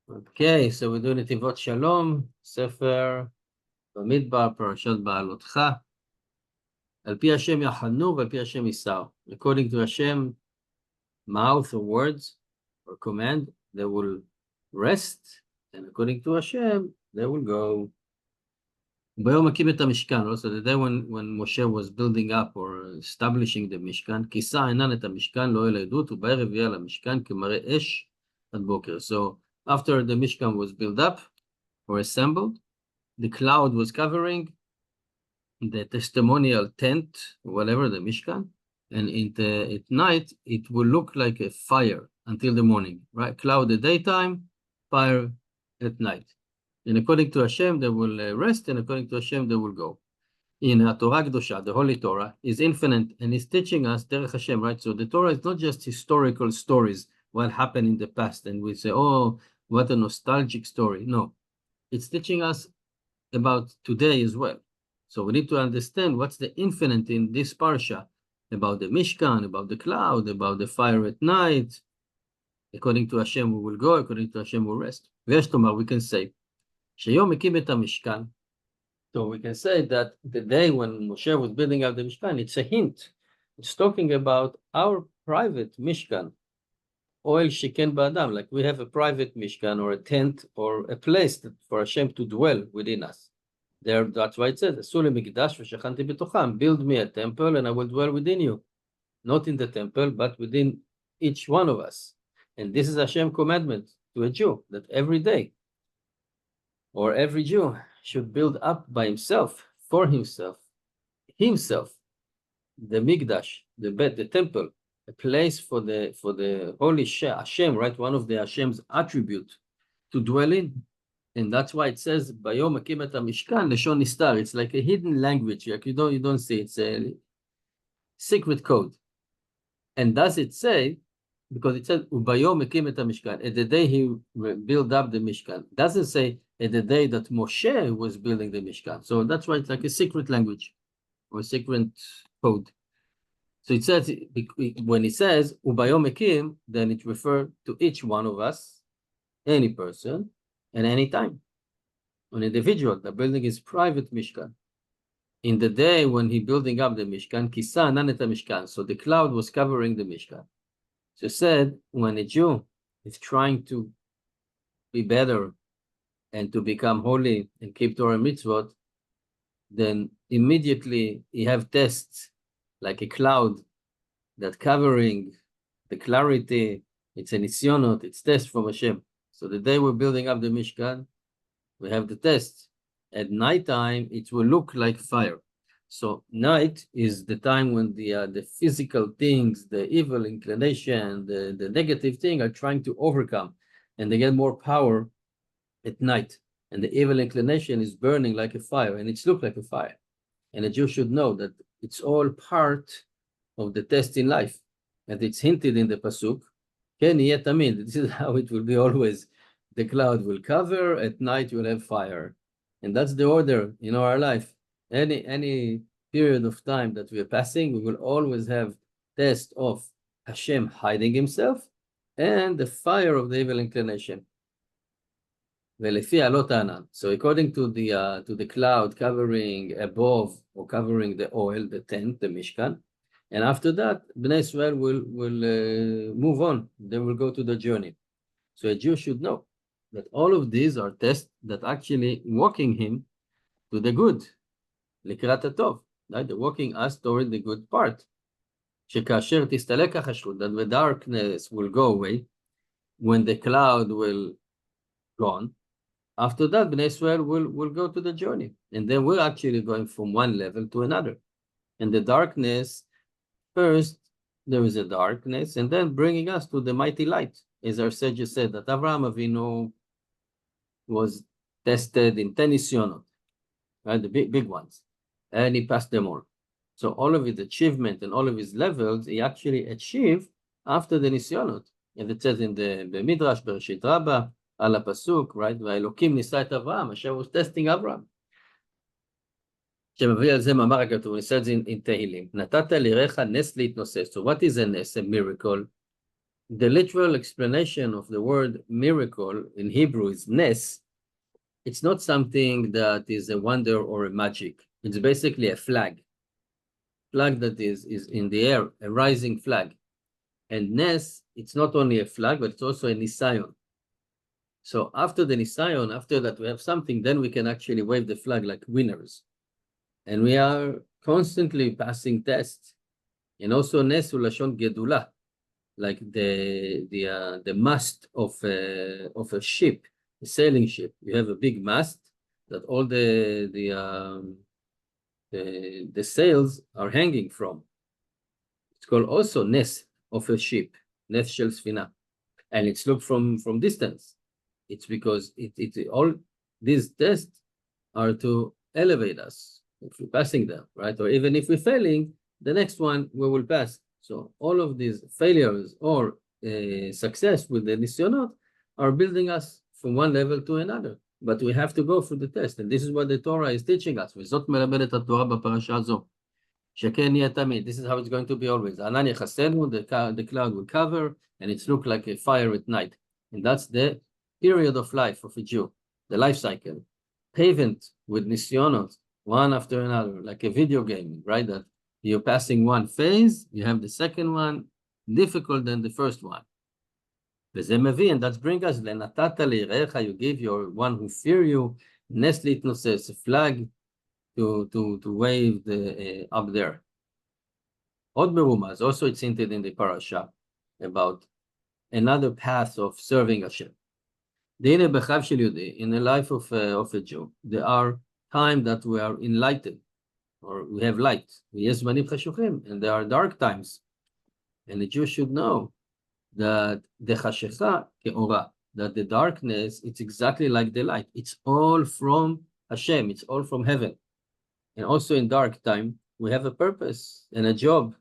Okay, so we do Netivot Shalom, Sefer, Bamidbar, Parashat, בהעלותך. על פי השם יחנו ועל פי השם ייסעו. According to Hashem, mouth or words or command, they will rest, and according to Hashem, they will go. ביום מקים את המשכן, also the day when Moshe was building up or establishing the משכן, כיסה ענן את המשכן, לא אל העדות, ובערב יהיה על המשכן כמראה אש עד בוקר. So after the Mishkan was built up or assembled, the cloud was covering the testimonial tent, whatever, the Mishkan, and at night, it will look like a fire until the morning, right? Cloud at daytime, fire at night. And according to Hashem, they will rest, and according to Hashem, they will go. In the Torah Kedosha, the Holy Torah, is infinite, and is teaching us Derech Hashem, right? So the Torah is not just historical stories, what happened in the past, and we say, oh, what a nostalgic story. No, it's teaching us about today as well. So we need to understand what's the infinite in this parsha, about the Mishkan, about the cloud, about the fire at night. According to Hashem, we will go, according to Hashem, we will rest. ויש תאמר, we can say, שיום הקים את המשכן. So we can say that the day when Moshe was building up the Mishkan, it's a hint. It's talking about our private Mishkan. Oil shiken ba'adam, like we have a private Mishkan or a tent or a place for Hashem to dwell within us. There, that's why it says, "Asu li mikdash v'shechanti b'tocham." Build me a temple and I will dwell within you. Not in the temple, but within each one of us. And this is Hashem's commandment to a Jew, that every day, or every Jew, should build up by himself, for himself, the mikdash, the bed, the temple, a place for the holy Hashem, right? One of the Hashem's attribute to dwell in. And that's why it says, Bayom Hakim et HaMishkan Leshon Nistar. It's like a hidden language. Like you don't see. It's a secret code. And does it say, because it says, Ubayom Hakim et HaMishkan, at the day he built up the Mishkan. It doesn't say at the day that Moshe was building the Mishkan. So that's why it's like a secret language or a secret code. So it says, when it says, Ubayom Hakim, then it refers to each one of us, any person, and any time. An individual, the building is private Mishkan. In the day when he building up the Mishkan, Kisa Nanet Mishkan, so the cloud was covering the Mishkan. So it said, when a Jew is trying to be better and to become holy and keep Torah mitzvot, then immediately he have tests like a cloud that covering the clarity. It's an isyonot, it's test from Hashem. So the day we're building up the Mishkan, we have the test. At nighttime, it will look like fire. So night is the time when the physical things, the evil inclination, the negative thing are trying to overcome, and they get more power at night. And the evil inclination is burning like a fire, and it's look like a fire. And a Jew should know that it's all part of the test in life. And it's hinted in the Pasuk, Ken yeh tamid. This is how it will be always. The cloud will cover, at night you'll have fire. And that's the order in our life. Any period of time that we are passing, we will always have test of Hashem hiding himself and the fire of the evil inclination. So according to the cloud covering above or covering the oil, the tent, the Mishkan, and after that, Bnei Israel will move on. They will go to the journey. So a Jew should know that all of these are tests that actually walking him to the good. Likrat hatov, right? They're walking us toward the good part. Shekasher tistalek hashlut, that the darkness will go away when the cloud will gone. After that, Bnei Israel will go to the journey. And then we're actually going from one level to another. And the darkness, first, there is a darkness, and then bringing us to the mighty light. As our sage said, that Avraham Avinu was tested in 10 nisyonot, right? The big ones. And he passed them all. So all of his achievement and all of his levels, he actually achieved after the nisyonot. And it says in the Midrash, Bereshit Rabbah, Ala Pasuk, right? Elokim nisa et Avraham. Hashem was testing Avraham. שמביא על זה מאמר הכתוב, it says in Tehillim, נתת ליראיך נס להתנוסס. So what is a nes, a miracle? the literal explanation of the word miracle in Hebrew is nes. It's not something that is a wonder or a magic. It's basically a flag that is in the air, a rising flag. And nes, it's not only a flag, but it's also a nisayon. So after the nisayon, after that we have something, then we can actually wave the flag like winners. And we are constantly passing tests. And also nes ulashon gedula, like the mast of a ship, a sailing ship. You have a big mast that all the sails are hanging from. It's called also nes of a ship, nes shel sfina, and it's looked from distance. It's because it all these tests are to elevate us if we're passing them, right? Or even if we're failing, the next one we will pass. So all of these failures or success with the nisyonot are building us from one level to another. But we have to go through the test, and this is what the Torah is teaching us. וזאת מלמדת התורה בפרשה הזו. שכן יהיה תמיד. This is how it's going to be always. ענן יחסנו, the cloud will cover, and it's look like a fire at night. And that's the period of life of a Jew, the life cycle. Pavement with nisyonot, one after another, like a video game, right? That you're passing one phase, you have the second one, difficult than the first one. וזה מביא, and that brings us, לנתת ליראיך, you give your one who fear you, נס להתנוסס, a flag to wave up there. עוד מרומז, also it's hinted in the parasha about another path of serving Hashem. והנה בחייו של יהודי, in the life of a Jew, there are times that we are enlightened, or we have light. ויש זמנים חשוכים, and there are dark times. And the Jew should know that the חשיכה כאורה, that the darkness, it's exactly like the light. It's all from Hashem, it's all from heaven. And also in dark time, we have a purpose and a job,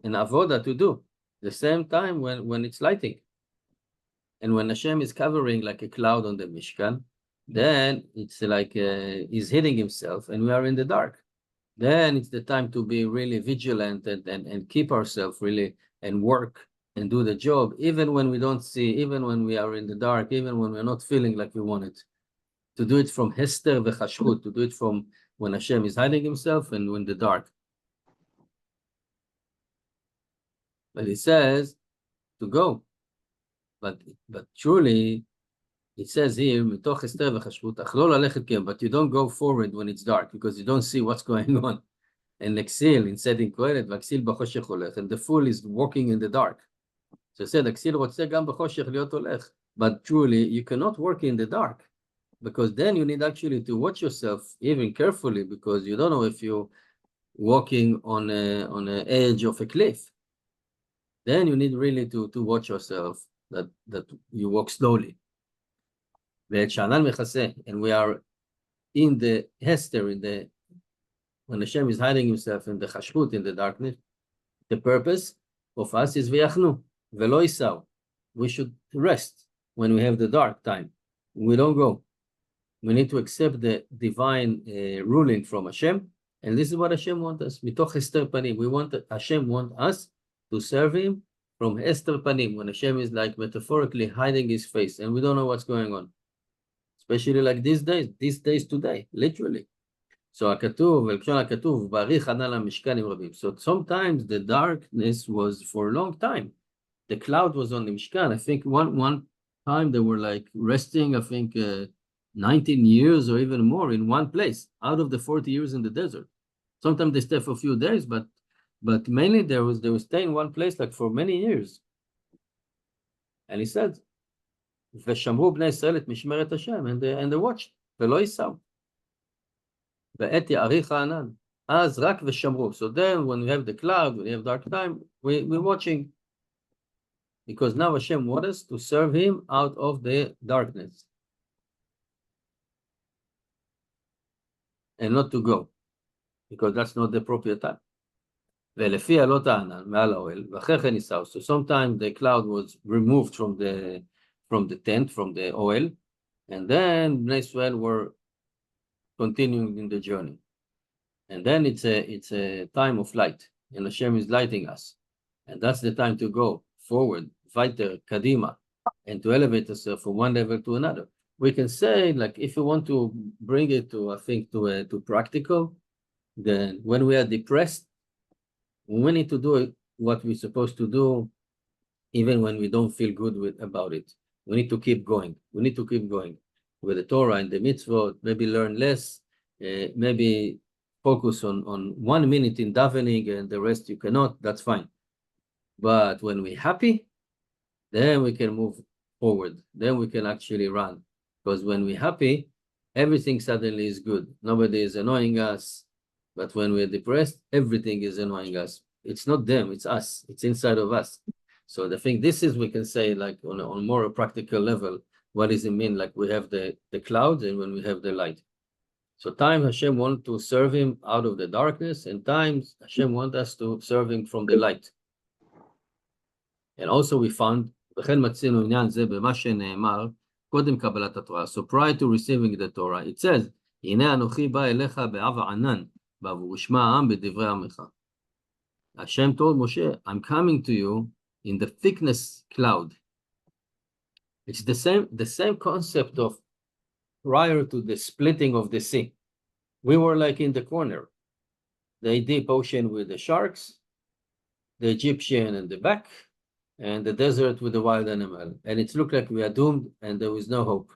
an avoda to do. The same time when it's lighting. And when Hashem is covering like a cloud on the Mishkan, then it's like he's hitting himself and we are in the dark. Then it's the time to be really vigilant and keep ourselves really and work and do the job, even when we don't see, even when we are in the dark, even when we're not feeling like we want it. To do it from Hester v'chashchut, to do it from when Hashem is hiding himself and in the dark. But he says to go. But truly, it says here, מתוך Hester v'chashchut, אך לא ללכת כן, but you don't go forward when it's dark, because you don't see what's going on. And Exil, in setting Kohelet, והכסיל בחושך הולך, and the fool is walking in the dark. So he said, הכסיל רוצה גם בחושך להיות הולך. But truly, you cannot work in the dark, because then you need actually to watch yourself even carefully, because you don't know if you're walking on an edge of a cliff. Then you need really to watch yourself that you walk slowly. And we are in the Hester, when Hashem is hiding himself in the chashchut, in the darkness. The purpose of us is v'yachnu, v'lo yisau. We should rest when we have the dark time. We don't go. We need to accept the divine ruling from Hashem, and this is what Hashem wants us. Mitoch Hester panim. Hashem wants us to serve him from Hester panim, when Hashem is like metaphorically hiding his face, and we don't know what's going on. Especially like these days today, literally. So הכתוב, בארי חנה למשכן עם רבים. So sometimes the darkness was for a long time. The cloud was on the Mishkan. I think one time they were like resting, I think 19 years or even more in one place, out of the 40 years in the desert. Sometimes they stay for a few days, but mainly they were staying in one place like for many years. And he said, ושמרו בני ישראל את משמרת השם, and they watched, ולא ייסעו. ועת יאריך הענן, אז רק ושמרו. So then when we have the cloud, when we have dark time, we're watching. Because now Hashem wants us to serve him out of the darkness. And not to go. Because that's not the appropriate time. ולפי עלות הענן, מעל האוהל, ואחרי כן ייסעו. So sometimes the cloud was removed from the tent, from the oil, and then Bnei Israel were continuing in the journey. And then it's a time of light, and Hashem is lighting us. And that's the time to go forward, weiter, kadima, and to elevate yourself from one level to another. We can say, like, if you want to bring it to, I think, to practical, then when we are depressed, we need to do what we're supposed to do, even when we don't feel good about it. We need to keep going. We need to keep going with the Torah and the mitzvot, maybe learn less, maybe focus on 1 minute in davening and the rest you cannot, that's fine. But when we're happy, then we can move forward. Then we can actually run. Because when we're happy, everything suddenly is good. Nobody is annoying us. But when we're depressed, everything is annoying us. It's not them, it's us. It's inside of us. So the thing, this is, we can say, like on a more practical level, what does it mean? Like we have the clouds and when we have the light. So times Hashem wants to serve him out of the darkness, and times Hashem wants us to serve him from the light. And also we found, וכן מצינו עניין זה במה שנאמר קודם קבלת התורה. So prior to receiving the Torah, it says, הנה אנוכי בא אליך בעב הענן, בעבור ישמע העם בדברי עמך. Hashem told Moshe, I'm coming to you in the thickness cloud. It's the same concept of prior to the splitting of the sea. We were like in the corner, the deep ocean with the sharks, the Egyptian in the back, and the desert with the wild animal. And it looked like we are doomed and there was no hope.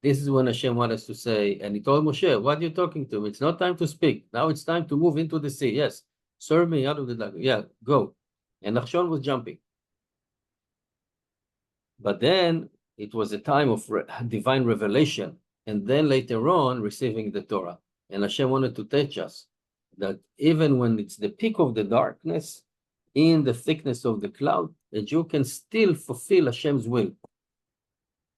This is when Hashem wanted us to say, and he told Moshe, what are you talking to me? It's not time to speak. Now it's time to move into the sea. Yes, serve me out of the dark. Yeah, go. And Nachshon was jumping. But then it was a time of divine revelation. And then later on, receiving the Torah. And Hashem wanted to teach us that even when it's the peak of the darkness, in the thickness of the cloud, the Jew can still fulfill Hashem's will.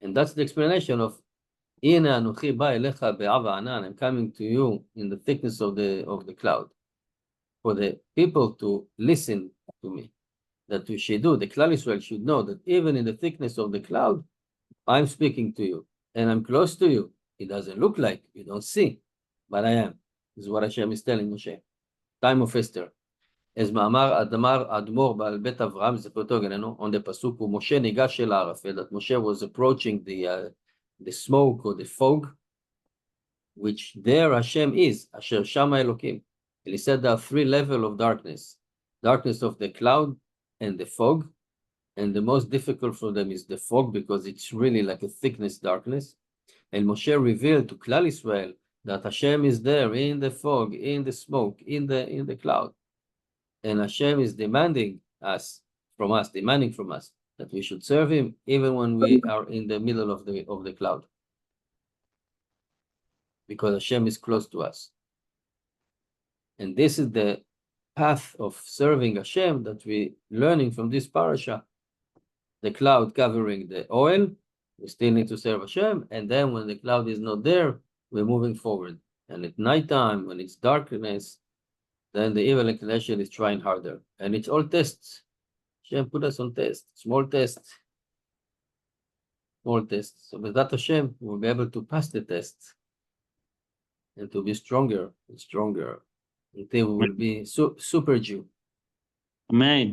And that's the explanation of I'm coming to you in the thickness of the cloud. For the people to listen to me. That we should do, the Klal Israel should know that even in the thickness of the cloud, I'm speaking to you. And I'm close to you. It doesn't look like, you don't see. But I am. This is what Hashem is telling Moshe. Time of Esther. As מאמר אדמו"ר בעל בית אברהם זכותו יגננו, on the pasuk, ומשה ניגש אל הערפל, that Moshe was approaching the smoke or the fog, which there Hashem is, אשר שם אלוקים. And he said there are 3 levels of darkness. Darkness of the cloud and the fog. And the most difficult for them is the fog because it's really like a thickness darkness. And Moshe revealed to Klal Israel that Hashem is there in the fog, in the smoke, in the cloud. And Hashem is demanding from us that we should serve him even when we are in the middle of the cloud. Because Hashem is close to us. And this is the path of serving Hashem that we learning from this parasha. The cloud covering the oil, we still need to serve Hashem, and then when the cloud is not there, we're moving forward. And at nighttime, when it's darkness, then the evil inclination is trying harder. And it's all tests. Hashem put us on tests, small tests. Small tests. So with that Hashem, we'll be able to pass the tests and to be stronger and stronger until we will be super Jew. Amen.